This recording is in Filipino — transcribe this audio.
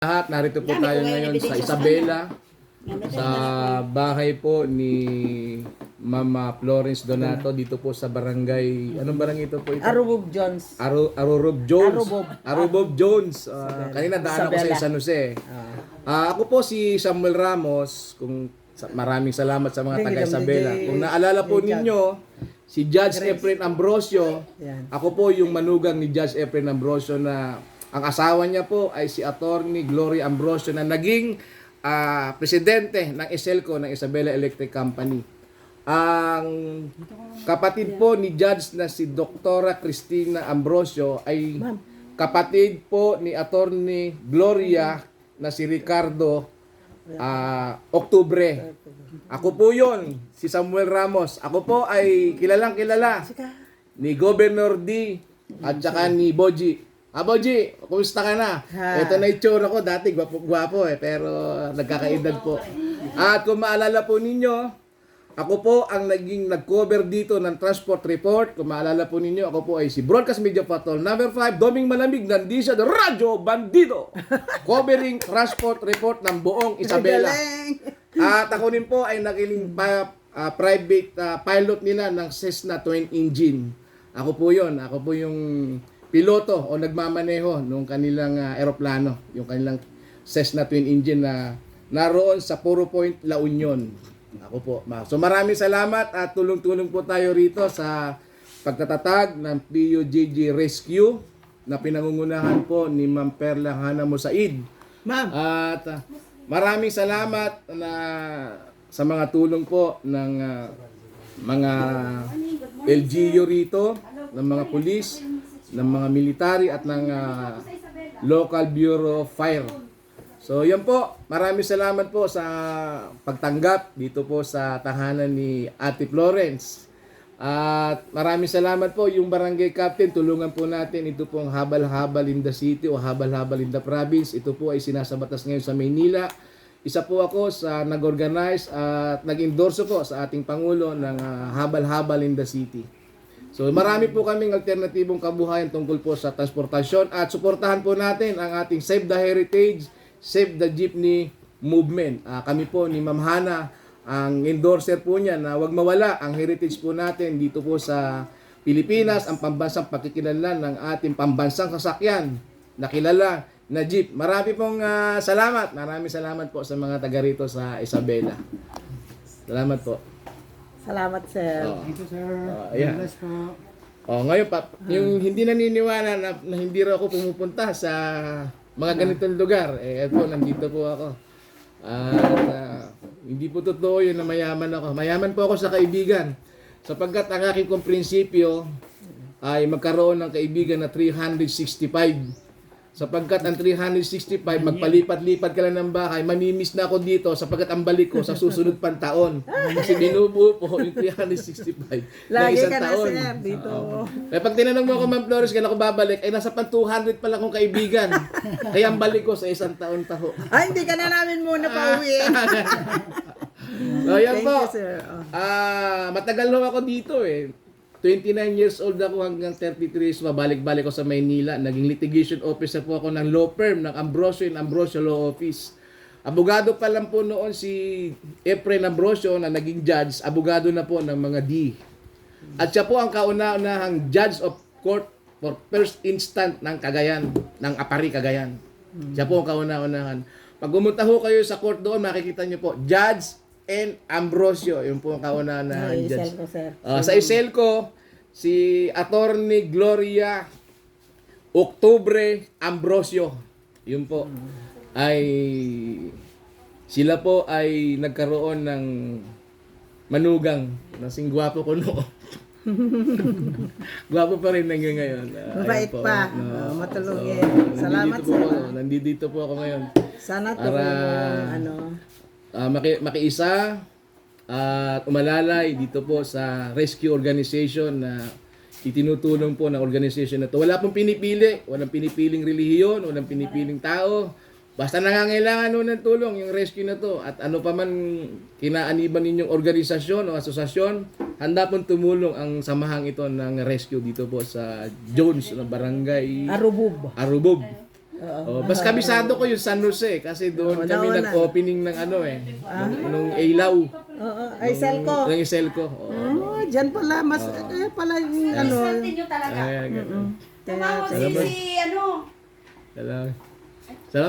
Lahat, narito po tayo ngayon sa Isabela, sa bahay po ni Mama Florence Donato dito po sa barangay, anong barangay ito po ito? Arubob Jones. Arubob Jones. Arubob. Arubob Jones. Kanina daan ako sa San Jose. Ako po si Samuel Ramos, maraming salamat sa mga taga Isabela. Kung naalala po ninyo, si Judge Efren Ambrosio, ako po yung manugang ni Judge Efren Ambrosio na ang asawa niya po ay si Attorney Gloria Ambrosio na naging presidente ng ISELCO ng Isabela Electric Company. Ang kapatid po ni Judge na si Dr. Cristina Ambrosio ay kapatid po ni Attorney Gloria na si Ricardo Oktubre. Ako po yun, si Samuel Ramos. Ako po ay kilalang kilala ni Governor D at saka ni Boji. Boji, kumusta ka na? Ito na itsura ko, dati gwapo pero nagkakaedad po. At kung maalala po ninyo, ako po ang nag-cover dito ng transport report. Kung maalala po ninyo, ako po ay si Broadcast Media Patrol number 5, Doming Malamig, Nandisa, the Radyo Bandido, covering transport report ng buong Isabela. At ako din po ay naging private pilot nila ng Cessna Twin Engine. Ako po yun, ako po yung piloto o nagmamaneho nung kanilang eroplano, yung kanilang Cessna Twin Engine na naroon sa Puro Point, La Union. Ako po. So maraming salamat at tulong-tulong po tayo rito sa pagtatatag ng PUJJ Rescue na pinangungunahan po ni Ma'am Perla Hana Musaid. Ma'am. At maraming salamat sa mga tulong po ng mga LGU rito, ng mga pulis, ng mga military at ng Local Bureau of Fire. So yan po, maraming salamat po sa pagtanggap dito po sa tahanan ni Ate Florence. At maraming salamat po yung barangay captain, tulungan po natin ito pong habal-habal in the city o habal-habal in the province. Ito po ay sinasabatas ngayon sa Maynila. Isa po ako sa nag-organize at nag-endorso po sa ating Pangulo ng habal-habal in the city. So marami po kaming alternatibong kabuhayan tungkol po sa transportasyon at suportahan po natin ang ating Save the Heritage, Save the Jeepney movement. Kami po ni Ma'am Hana, ang endorser po niya na wag mawala ang heritage po natin dito po sa Pilipinas, ang pambansang pakikinlanlan ng ating pambansang sasakyan na kilala na jeep. Marami pong salamat. Maraming salamat po sa mga taga rito sa Isabela. Salamat po. Salamat, sir. Dito, sir. Ayan. Bless po. Ngayon pa, yung hindi naniniwala na hindi raw ako pumupunta sa mga ganitong lugar, eto, nandito po ako. At hindi po totoo yun na mayaman ako. Mayaman po ako sa kaibigan. Sapagkat ang aking kong prinsipyo ay magkaroon ng kaibigan na 365. Sapagkat ang 365, magpalipat-lipat ka lang ng bahay, mamimiss na ako dito sapagkat ang balik ko sa susunod pang taon. Kasi binubuo po yung 365 Lagi ng isang ka na, taon. sir, dito. Kaya pag tinanong mo ako, Ma'am Flores, kailan ako babalik, ay nasa pang 200 pa lang akong kaibigan. Kaya ang balik ko sa isang taon-taho. Ay, hindi ka na namin muna pauwiin. So, yan Thank po. you, sir. Matagal na ako dito eh. 29 years old ako hanggang 33 years, mabalik-balik ko sa Maynila. Naging litigation officer po ako ng law firm ng Ambrosio and Ambrosio Law Office. Abogado pa lang po noon si Efren Ambrosio na naging judge. Abogado na po ng mga D. At siya po ang kauna-unahang judge of court for first instant ng Cagayan, ng Apari, Cagayan. Siya po ang kauna-unahan. Pag pumunta ho kayo sa court doon, makikita niyo po, Judge and Ambrosio, yung po ang kauna-unahan judge. ISELCO, sir. Sa ISELCO, si Attorney Gloria Oktubre Ambrosio, yun po, ay sila po ay nagkaroon ng manugang. Nasing gwapo ko noon. Gwapo pa rin hanggang ngayon. Mabait Ayun po. pa. Matulungin. Salamat, sir. Nandito po ako ngayon. Sana to Makiisa at umalalay dito po sa rescue organization na itinutulong po ng organization na to. Wala pong pinipili, walang pinipiling relihiyon, walang pinipiling tao. Basta nangangailangan nun ng tulong yung rescue na to at ano pa man kinaaniban ninyong organisasyon o asosasyon, handa pong tumulong ang samahang ito ng rescue dito po sa Jones, na barangay Arubob. Arubob. Oh, mas kabisado ko yung San Jose kasi doon kami nauna. nag-opening ng ano nung Ilaw. Oo, ay Selco. Ng Iselco. Oo. Oh, dyan pala. Mas, pala yung ano. Swerte nyo talaga. Ay, ganun. Tumawag si ano. Salamat. Salamat.